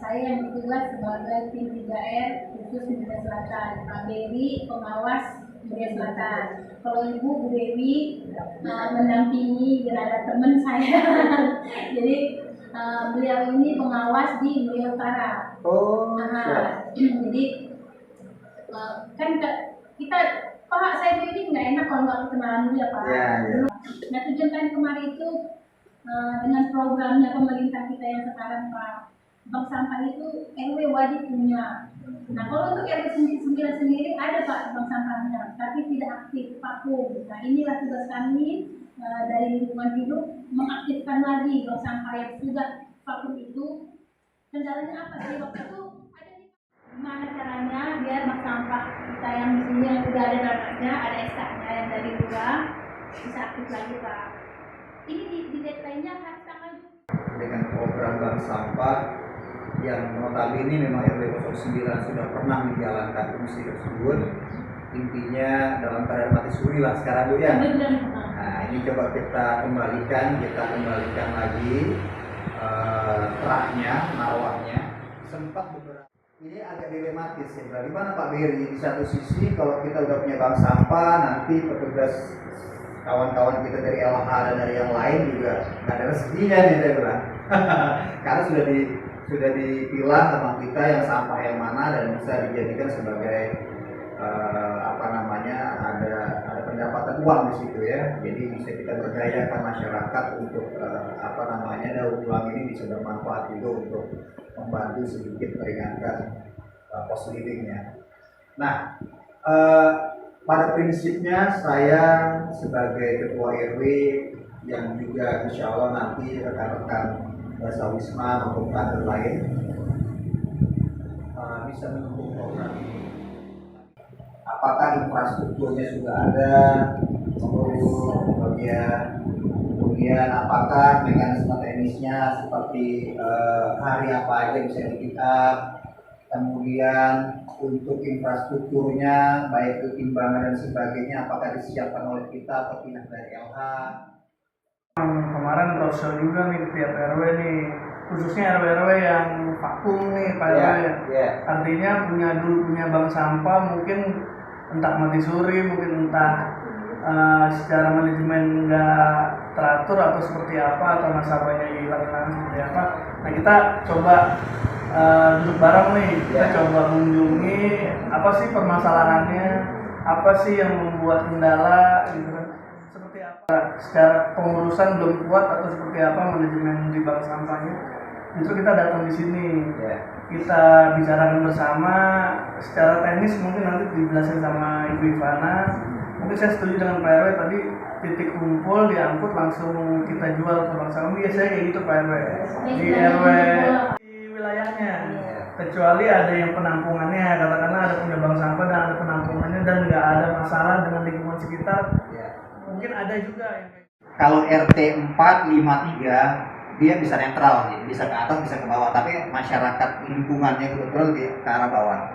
Saya yang bertugas sebagai tim 3R khusus Media Selatan, Pak Dewi pengawas Media Selatan. Kalau Ibu Bu Dewi mendampingi dan ada teman saya. Jadi beliau ini pengawas di Media Utara. Oh, jadi kan kita Pak, saya ini nggak enak kalau nggak kenalan dulu ya Pak. Nah tujuan kami kemarin itu dengan programnya pemerintah kita yang sekarang Pak, bank sampah itu RW wajib punya. Nah kalau untuk RW 9 sendiri ada Pak bank sampahnya, tapi tidak aktif vakum. Nah inilah tugas kami dari lingkungan hidup mengaktifkan lagi bank sampah yang sudah vakum itu. Kendalanya apa sih waktu itu? Gimana caranya biar bank sampah kita yang di sini yang sudah ada namanya, ada SK-nya yang dari luar bisa aktif lagi Pak. Ini di detailnya harus tanggal dengan program bank sampah yang notabene memang RW 09 sudah pernah menjalankan fungsi tersebut. Intinya dalam keadaan mati suri lah sekarang Bu ya. Nah ini coba kita kembalikan lagi terahnya, marwahnya. Sempat beberapa ini agak dilematis ya. Bagaimana Pak Beri? Di satu sisi kalau kita udah punya bank sampah, nanti petugas kawan-kawan kita dari LH dan dari yang lain juga nggak ada rezekinya nih saya bilang. Karena sudah dipilah sama kita yang sampah yang mana dan bisa dijadikan sebagai ada pendapatan uang di situ ya. Jadi bisa kita berdayakan masyarakat untuk daur ulang ini bisa bermanfaat juga untuk membantu sedikit meringankan cost living-nya. Nah, pada prinsipnya saya sebagai ketua RW yang juga insya Allah nanti rekan-rekan Basawisma maupun kader lain bisa mendukung program ini. Apakah infrastrukturnya sudah ada, kemudian apakah mekanisme teknisnya seperti hari apa aja bisa di-pick up, kemudian untuk infrastrukturnya baik itu timbangan dan sebagainya apakah disiapkan oleh kita atau pihak dari LH. Kemarin browser juga nih tiap RW nih, khususnya RW-RW yang vakum nih Pak RW. Artinya punya bank sampah mungkin entah mati suri, mungkin entah secara manajemen nggak teratur atau seperti apa, atau nasabahnya hilang seperti apa. Nah kita coba duduk bareng nih, kita coba mengunjungi apa sih permasalahannya, apa sih yang membuat kendala gitu kan, seperti apa secara pengurusan belum kuat atau seperti apa manajemen di bank sampahnya. Justru kita datang di sini, kita bicarakan bersama secara teknis, mungkin nanti dijelasin sama Ibu Ivana. Mungkin saya setuju dengan Pak RW tadi, titik kumpul diangkut langsung kita jual ke bank sampah. Biasanya kayak gitu Pak RW di RW di wilayahnya, kecuali ada yang penampungannya, katakanlah ada punya bank sampah dan ada penampungannya dan nggak ada masalah dengan lingkungan sekitar, mungkin ada juga yang kalau RT 453 dia bisa netral, bisa ke atas bisa ke bawah, tapi masyarakat lingkungannya betul-betul ke arah bawah.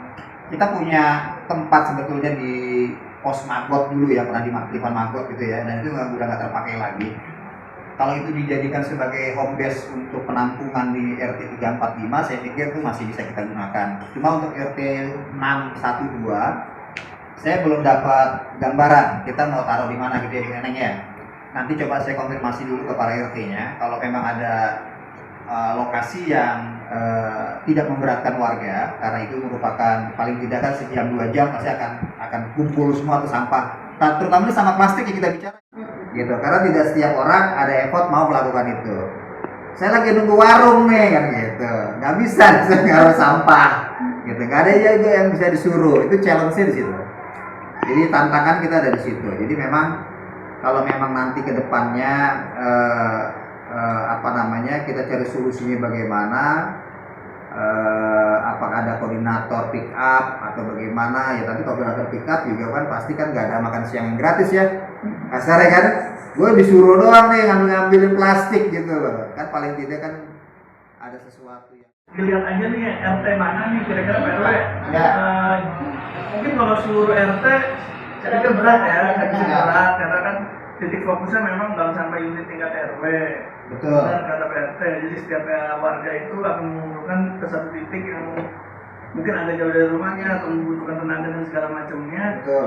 Kita punya tempat sebetulnya di pos Magot dulu ya, pernah diaktifkan Magot gitu ya, dan itu udah nggak terpakai lagi. Kalau itu dijadikan sebagai home base untuk penampungan di RT 345, saya pikir itu masih bisa kita gunakan. Cuma untuk RT 612, saya belum dapat gambaran kita mau taruh di mana gitu ya di Neneng ya. Nanti coba saya konfirmasi dulu ke para RT-nya, kalau memang ada lokasi yang tidak memberatkan warga, karena itu merupakan paling tidak kan sejam 2 jam pasti akan kumpul semua tuh sampah, terutama ini sampah plastik yang kita bicara gitu, karena tidak setiap orang ada effort mau melakukan itu. Saya lagi nunggu warung nih kan gitu, nggak bisa ngaruh sampah gitu, nggak ada juga yang bisa disuruh, itu challenge-nya di situ. Jadi tantangan kita ada di situ. Jadi memang kalau memang nanti ke depannya kita cari solusinya bagaimana, apakah ada koordinator pick up atau bagaimana ya. Tapi koordinator pick up juga kan pasti kan nggak ada makan siang yang gratis ya, kasarnya kan gue disuruh doang nih ngambilin plastik gitu loh, kan paling tidak kan ada sesuatu yang dilihat aja nih RT mana nih kira-kira Pak RW. Mungkin kalau seluruh RT saya pikir berat ya, karena kan titik fokusnya memang bank sampah unit tingkat RW. Betul. Benar kata PRT. Jadi setiap warga itu akan mengumpulkan ke satu titik yang mungkin agak jauh dari rumahnya atau membutuhkan tenaga dan segala macamnya. Betul.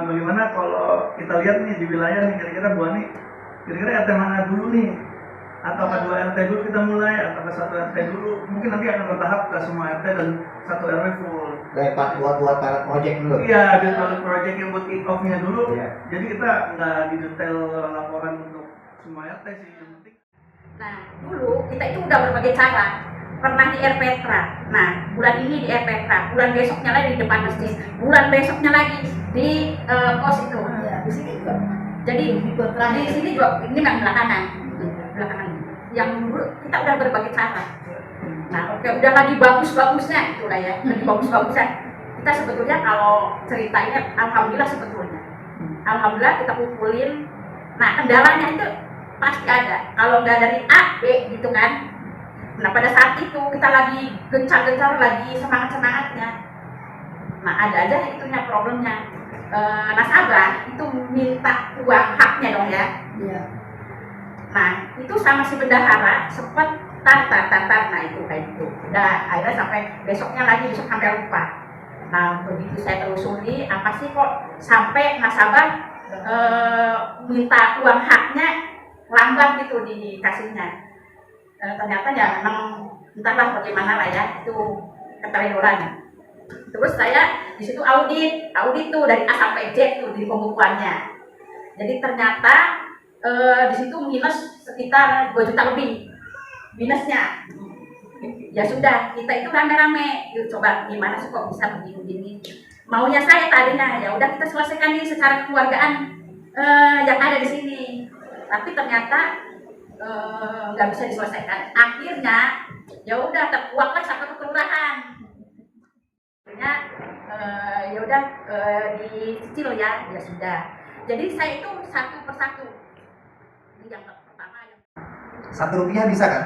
Bagaimana kalau kita lihat nih di wilayah nih, kira-kira Bu Ani, kira-kira RT mana dulu nih? Atau ke 2 RT dulu kita mulai, atau ke 1 RT dulu? Mungkin nanti akan bertahap ke semua RT dan 1 RW full. Dapat buat pilot project dulu. Iya, di pilot project yang buat kick off-nya dulu. Iya. Jadi kita nggak di detail laporan untuk semua RT sih. Yang penting. Nah, dulu kita itu udah berbagai cara. Pernah di RPTRA. Nah, bulan ini di RPTRA, bulan besoknya lagi di depan masjid, bulan besoknya lagi di pos itu. Di sini juga. Jadi di sini juga ini yang belakangan. Yang dulu kita udah berbagai cara. Nah, oke, udah lagi bagus-bagusnya itulah ya, lagi bagus-bagusnya. Kita sebetulnya kalau ceritanya, alhamdulillah sebetulnya. Alhamdulillah kita kumpulin. Nah, kendalanya itu pasti ada. Kalau nggak dari A, B gitu kan. Nah, pada saat itu kita lagi gencar-gencar, lagi semangat-semangatnya. Nah, ada aja itunya problemnya. Nasabah itu minta uang haknya dong ya. Iya. Nah, itu sama si bendahara sempat tar, nah itu kayak gitu. Udah akhirnya sampai besoknya lagi, besok sampai lupa. Nah, begitu saya telusuri, apa sih kok sampai nasabah minta uang haknya lambat gitu dikasihnya. Ternyata ya memang entahlah bagaimana lah ya, itu keteledoran. Terus saya di situ audit tuh dari A sampai Z tuh di pembukuannya. Jadi ternyata di situ minus sekitar 2 juta lebih minusnya. Ya sudah, kita itu rame-rame yuk coba gimana sih kok bisa begini-begini. Maunya saya tadinya ya udah kita selesaikan ini secara kekeluargaan yang ada di sini. Tapi ternyata nggak bisa diselesaikan. Akhirnya ya udah terkuaklah sampai ke kelurahan. Akhirnya ya udah dicicil ya sudah. Jadi saya itu satu persatu. Yang pertama yang Rp1 bisa kan?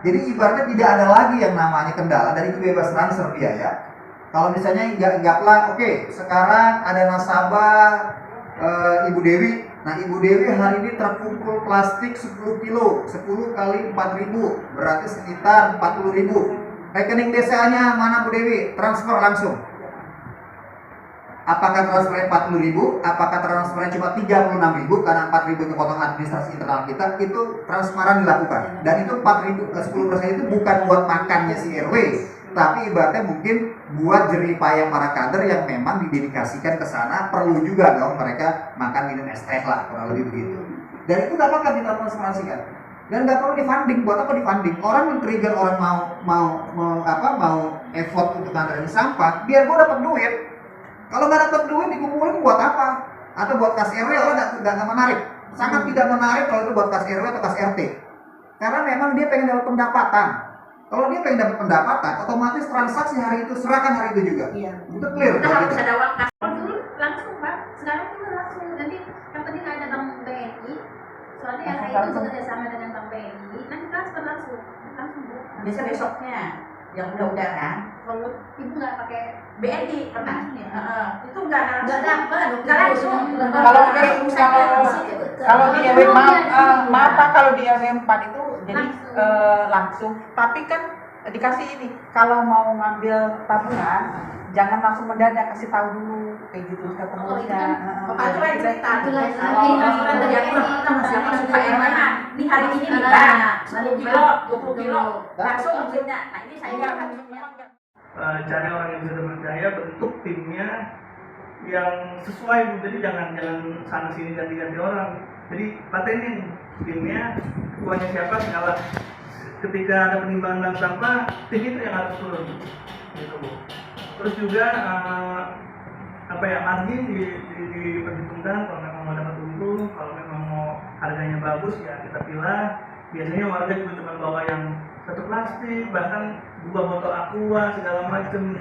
Jadi ibaratnya tidak ada lagi yang namanya kendala dari kebebasan transfer biaya. Kalau misalnya anggaplah oke, sekarang ada nasabah Ibu Dewi. Nah, Ibu Dewi hari ini terkumpul plastik 10 kilo, 10 kali 4.000, berarti sekitar 40.000. Rekening desanya mana Bu Dewi? Transfer langsung. Apakah transfernya 40.000? Apakah transfernya cuma 36.000 karena 4.000 kepotong administrasi internal kita? Itu transparan dilakukan. Dan itu 4.000 ke 10% itu bukan buat makannya si RW, tapi ibaratnya mungkin buat jerih payah para kader yang memang didedikasikan ke sana. Perlu juga dong mereka makan minum es teh lah, kurang lebih begitu. Dan itu gak akan ditransformasikan. Dan nggak perlu difunding. Buat apa difunding? Orang men-trigger orang mau effort untuk nganterin sampah, biar gua dapat duit. Kalau nggak dapat duit dikumpulin buat apa? Atau buat kas RW orang nggak menarik. Sangat tidak menarik kalau itu buat kas RW atau kas RT. Karena memang dia pengen dapat pendapatan. Kalau dia pengen dapat pendapatan, otomatis transaksi hari itu serahkan hari itu juga. Iya. Itu clear. kita harus ada uang kas. Dulu langsung Pak, sekarang tuh langsung. Nanti yang penting ada Bank BNI. Soalnya yang saya itu bekerja sama dengan Bank BNI, nanti transfer langsung Bu. Bisa besoknya yang mudah-mudahan. Kalau ibu nggak pakai BNI pernah. Itu nggak nggak dapat, langsung. Kalau di RW maaf Pak, kalau di RW 4 itu jadi langsung. Tapi kan dikasih ini, kalau mau ngambil tabungan jangan langsung mendadak, kasih tahu dulu kayak gitu ke pengurusnya. Itu lain cerita. Kalau transferan dari yang suka yang mana? Ini hari ini nih Pak, 10 kilo, 20 kilo, langsung maksudnya. Nah ini saya langsung Cari orang yang bisa dipercaya, bentuk timnya yang sesuai Bu. Jadi jangan sana sini ganti-ganti orang. Jadi patenin timnya, ketuanya siapa segala. Ketika ada penimbangan bank sampah, tim itu yang harus turun gitu Bu. Terus juga margin diperhitungkan. Kalau memang mau dapat untung, kalau memang mau harganya bagus ya kita pilih. Biasanya warga juga cuma bawa yang satu plastik, bahkan 2 botol aqua segala macam.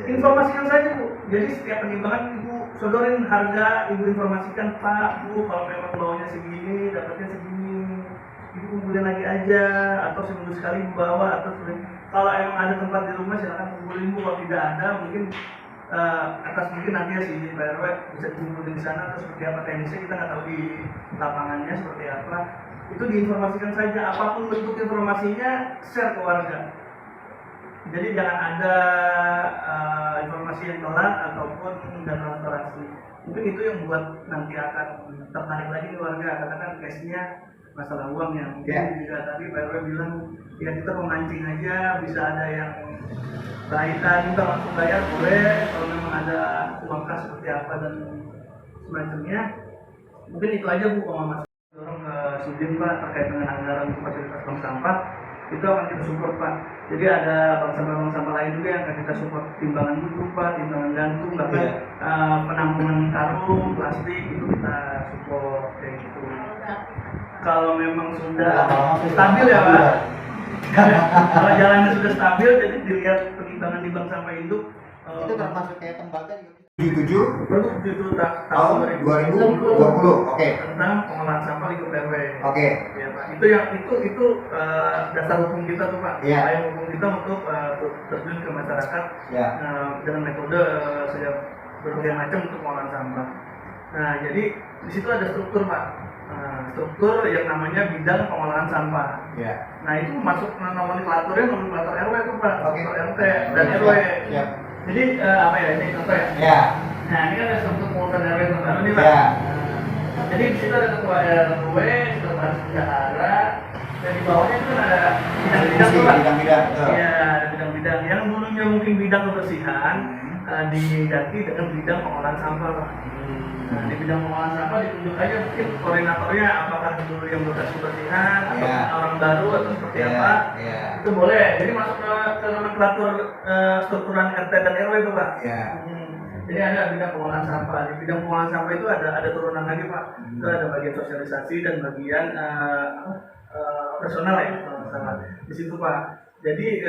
Informasikan saja Bu. Jadi setiap penimbangan Ibu sodorin harga, Ibu informasikan Pak Bu, kalau memang bawanya segini, dapatnya segini, Ibu kumpulin lagi aja, atau seminggu sekali Ibu bawa, atau kalau emang ada tempat di rumah silakan kumpulin Bu. Kalau tidak ada mungkin atas mungkin nanti ya si PRW bisa dikumpulin di sana atau seperti apa teknisnya, kita nggak tahu di lapangannya seperti apa. itu diinformasikan saja, apapun bentuk informasinya share ke warga. Jadi jangan ada informasi yang telat ataupun dan transparansi. Mungkin itu yang buat nanti akan tertarik lagi ke warga, katakan case-nya masalah uang ya. Mungkin juga tadi Pak RW bilang ya kita memancing aja, bisa ada yang kita langsung bayar boleh, kalau memang ada uang kas seperti apa dan semacamnya. Mungkin itu aja Bu, Mas. Dorong ke Sudin Pak terkait dengan anggaran untuk fasilitas bank sampah itu akan kita support Pak. Jadi ada bank sampah lain juga yang akan kita support, timbangan duduk Pak, timbangan gantung, bahkan penampungan karung, plastik itu kita support kayak gitu. Kalau memang sudah stabil ya Pak. Kalau jalannya sudah stabil, jadi dilihat penimbangan di bank sampah induk Itu termasuk kayak tembaga juga. 77 tahun 2020. Oke. Tentang pengolahan sampah lingkup RW. Oke. Ya Pak. Itu dasar hukum kita tuh Pak. Iya. Payung hukum kita untuk terjun ke masyarakat Ya. dengan metode berbagai macam untuk pengolahan sampah. Nah, jadi di situ ada struktur Pak. Struktur yang namanya bidang pengolahan sampah. Ya. Nah, itu masuk nomenklaturnya nomenklatur RW itu Pak. Oke. RT dan RW. Ya. Jadi apa ya, ini contoh ya? Ya. Nah, ini kan ada struktur pengurusan RW terbaru nih Pak. Ya. Jadi di situ ada ketua RW, sekretaris bendahara, dan di bawahnya itu kan ada bidang-bidang tuh Pak. Bidang-bidang. Iya, ada bidang-bidang yang dulunya mungkin bidang kebersihan diganti dengan bidang pengolahan sampah Pak. Nah, di bidang pengolahan sampah ditunjuk aja mungkin koordinatornya, apakah dulu yang bekas kebersihan atau orang baru atau seperti apa. Itu boleh. Jadi masuk ke nomenklatur strukturan RT dan RW itu Pak. Jadi ada bidang pengolahan sampah. Di bidang pengolahan sampah itu ada turunan lagi Pak. Itu ada bagian sosialisasi dan bagian operasional ya kalau nggak salah. Di situ Pak. Jadi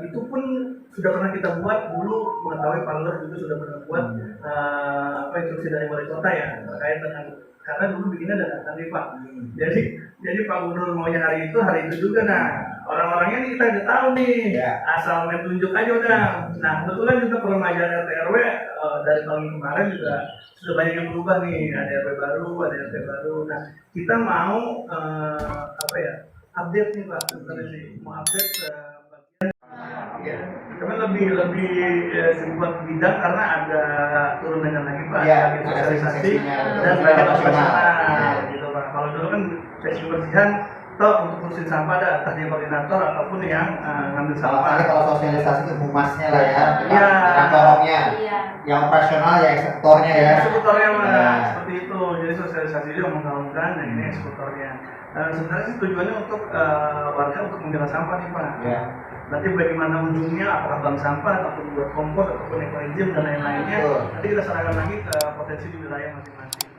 itu pun sudah pernah kita buat dulu, mengetahui Pak Lurah juga sudah pernah buat instruksi dari wali kota ya terkait dengan, karena dulu bikinnya dadakan nih Pak. Jadi Pak Gubernur maunya hari itu juga. Nah, orang-orangnya nih kita udah tahu nih, asal main tunjuk aja udah. Nah, kebetulan juga peremajaan RT RW dari tahun kemarin juga sudah banyak yang berubah nih, ada RW baru, ada RT baru. Nah, kita mau update nih Pak, sebenarnya mau update bagian cuma lebih sebuah bidang karena ada turunannya lagi Pak, bagian sosialisasi dan bagian operasional gitu Pak. Kalau dulu kan sesi kebersihan toh untuk ngurusin sampah ada entah dia koordinator ataupun yang ngambil sampah. Kalau sosialisasi itu humasnya lah ya, Iya. yang operasional ya eksekutornya ya. Eksekutornya seperti itu. Jadi sosialisasi itu menggaungkan, dan ini eksekutornya. Sebenarnya sih tujuannya untuk warga untuk memilah sampah nih Pak. Ya. Nanti bagaimana ujungnya, apakah bank sampah ataupun buat kompos ataupun ekoizim dan lain-lainnya. Nanti kita serahkan lagi ke potensi di wilayah masing-masing.